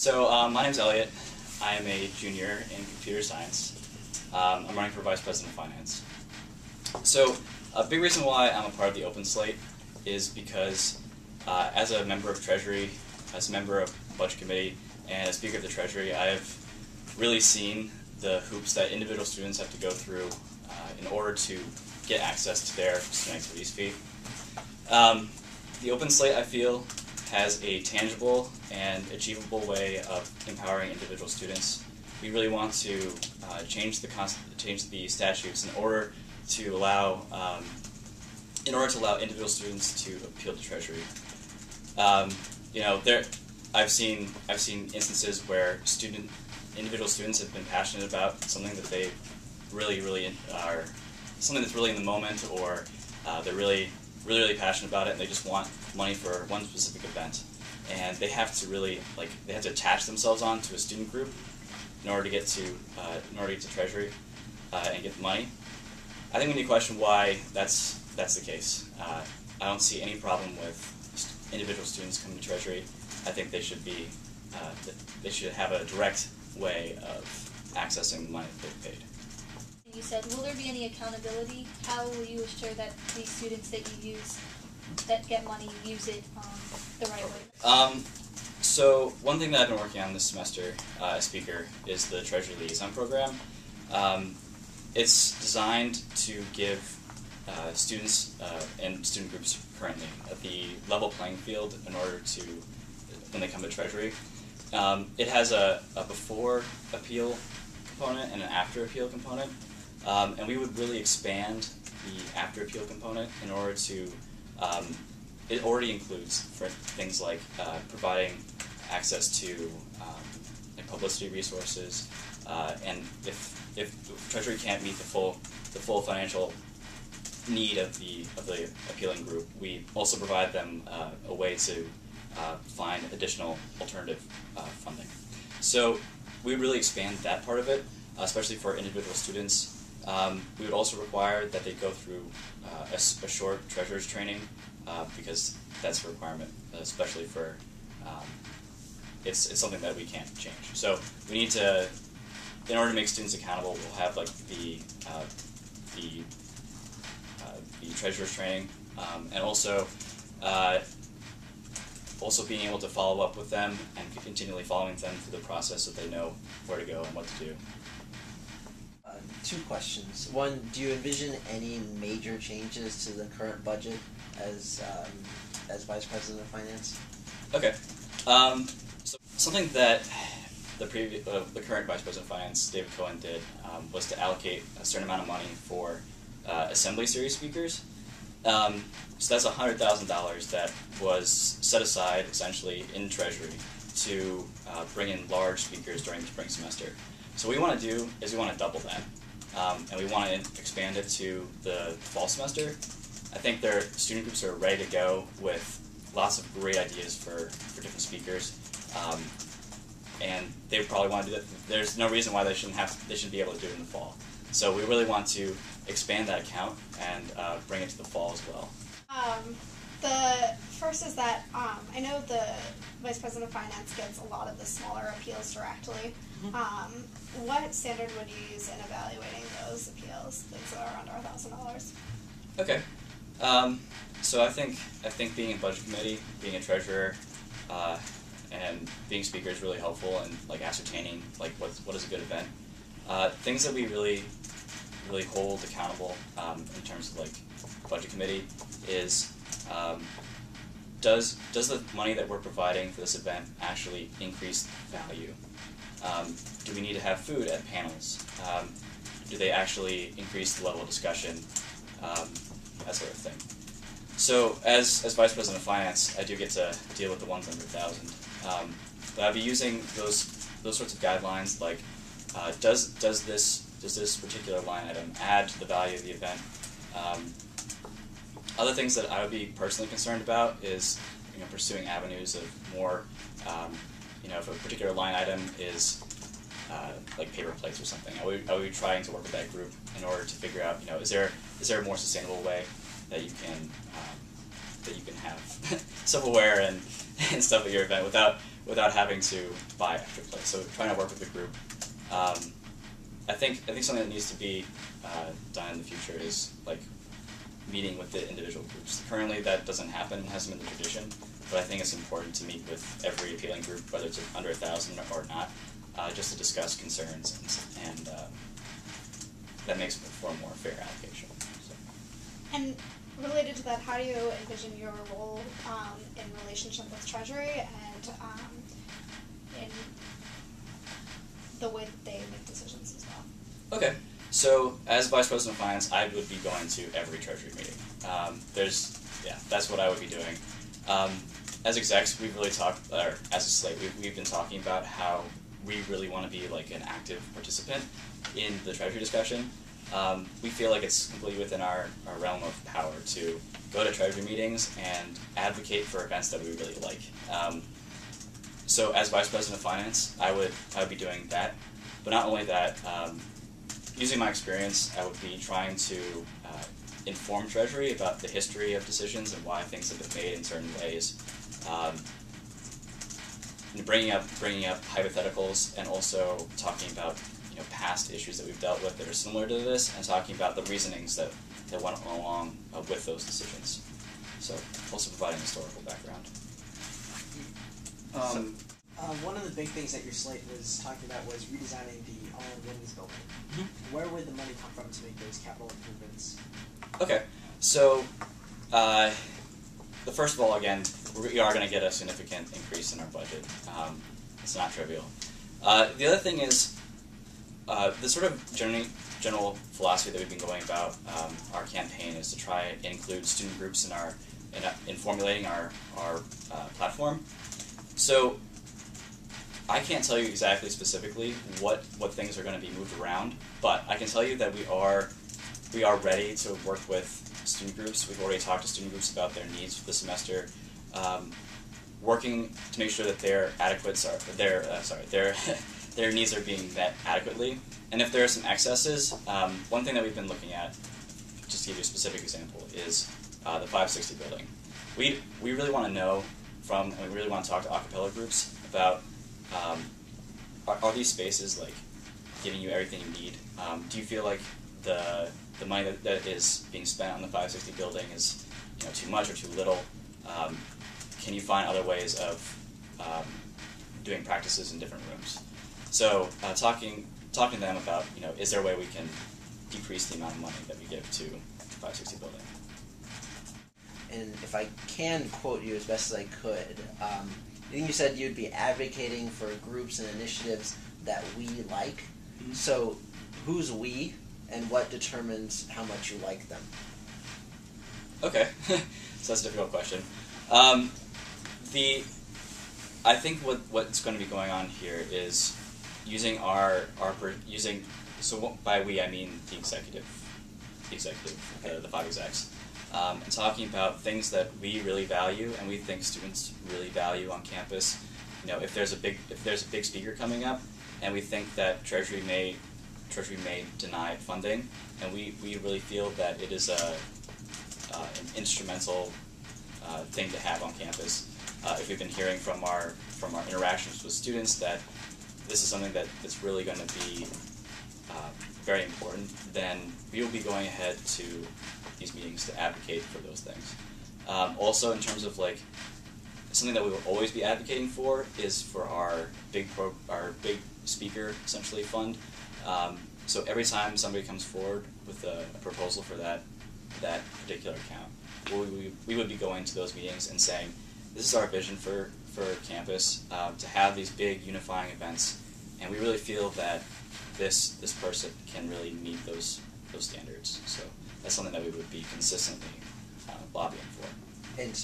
My name's Elliot. I am a junior in computer science. I'm running for Vice President of Finance. So a big reason why I'm a part of the Open Slate is because as a member of Treasury, as a member of Budget Committee, and as Speaker of the Treasury, I have really seen the hoops that individual students have to go through in order to get access to their student activities fee. The Open Slate, I feel, has a tangible and achievable way of empowering individual students. We really want to change the statutes in order to allow individual students to appeal to Treasury. I've seen instances where individual students have been passionate about something that they really are, something that's really in the moment, or they're really passionate about it, and they just want money for one specific event, and they have to attach themselves on to a student group in order to get to Treasury and get the money. I think we need to question why that's the case. I don't see any problem with individual students coming to Treasury. I think they should have a direct way of accessing the money that they've paid. You said, will there be any accountability? How will you assure that these students that you use, that get money, use it the right way? So one thing that I've been working on this semester as speaker is the Treasury Liaison Program. It's designed to give students and student groups currently the level playing field in order to, when they come to Treasury. It has a before appeal component and an after appeal component. And we would really expand the after appeal component in order to, it already includes for things like providing access to publicity resources, and if Treasury can't meet the full financial need of the appealing group, we also provide them a way to find additional alternative funding. So we really expand that part of it, especially for individual students. We would also require that they go through a short treasurer's training because that's a requirement, especially for it's something that we can't change. So we need to, in order to make students accountable, we'll have like the treasurer's training, and also being able to follow up with them and continually following them through the process so they know where to go and what to do. Two questions. One, do you envision any major changes to the current budget as Vice President of Finance? Okay. So something that the current Vice President of Finance, David Cohen, did was to allocate a certain amount of money for Assembly Series speakers. So that's $100,000 that was set aside essentially in Treasury to bring in large speakers during the spring semester. So what we want to do is we want to double that, and we want to expand it to the fall semester. I think their student groups are ready to go with lots of great ideas for different speakers, and they probably want to do that. There's no reason why they shouldn't be able to do it in the fall. So we really want to expand that account and bring it to the fall as well. The first is that I know the Vice President of Finance gets a lot of the smaller appeals directly. What standard would you use in evaluating those appeals, things that are under $1,000? Okay. So I think being in Budget Committee, being a treasurer, and being speaker is really helpful in like ascertaining like what is a good event. Things that we really hold accountable in terms of like Budget Committee is does the money that we're providing for this event actually increase value? Do we need to have food at panels? Do they actually increase the level of discussion? That sort of thing. So as Vice President of Finance, I do get to deal with the ones under 1,000. But I'll be using those sorts of guidelines like does this particular line item add to the value of the event? Other things that I would be personally concerned about is pursuing avenues of more, if a particular line item is like paper plates or something, I would be trying to work with that group in order to figure out, is there a more sustainable way that you can have silverware and stuff at your event without without having to buy extra plates. So trying to work with the group. I think something that needs to be done in the future is like meeting with the individual groups. Currently, that doesn't happen. It hasn't been the tradition, but I think it's important to meet with every appealing group, whether it's under 1,000 or not, just to discuss concerns, and that makes for a more fair allocation. So. And related to that, how do you envision your role in relationship with Treasury and in the way that they make decisions as well? Okay. So, as Vice President of Finance, I would be going to every Treasury meeting. That's what I would be doing. As execs, we've really talked, or as a slate, we've been talking about how we really want to be like an active participant in the Treasury discussion. We feel like it's completely within our realm of power to go to Treasury meetings and advocate for events that we really like. So, as Vice President of Finance, I would be doing that. But not only that. Using my experience, I would be trying to inform Treasury about the history of decisions and why things have been made in certain ways. Bringing up hypotheticals, and also talking about past issues that we've dealt with that are similar to this, and talking about the reasonings that went along with those decisions. So also providing historical background. One of the big things that your slate was talking about was redesigning the All-in-Women's building. Mm-hmm. Where would the money come from to make those capital improvements? Okay, so first of all, again, we are going to get a significant increase in our budget. It's not trivial. The other thing is the sort of general philosophy that we've been going about our campaign is to try and include student groups in formulating our platform. So I can't tell you exactly specifically what things are going to be moved around, but I can tell you that we are ready to work with student groups. We've already talked to student groups about their needs for the semester, working to make sure that their their needs are being met adequately. And if there are some excesses, one thing that we've been looking at, just to give you a specific example, is the 560 building. We really want to know and we really want to talk to a cappella groups about are these spaces like giving you everything you need? Do you feel like the money that is being spent on the 560 building is too much or too little? Can you find other ways of doing practices in different rooms? So talking to them about is there a way we can decrease the amount of money that we give to the 560 building? And if I can quote you as best as I could, I think you said you'd be advocating for groups and initiatives that we like. Mm-hmm. So who's we, and what determines how much you like them? Okay, so that's a difficult question. I think what's going to be going on here is using so by we I mean the executive, the 5 execs. And talking about things that we really value and we think students really value on campus. If there's a big speaker coming up, and we think that Treasury may deny funding, and we really feel that it is an instrumental thing to have on campus. If we've been hearing from our interactions with students that this is something that's really going to be very important, then we will be going ahead to these meetings to advocate for those things. Also, in terms of something that we will always be advocating for is for our big speaker essentially fund. So every time somebody comes forward with a proposal for that particular account, we would be going to those meetings and saying, this is our vision for campus, to have these big unifying events, and we really feel that this person can really meet those standards. So that's something that we would be consistently lobbying for. And so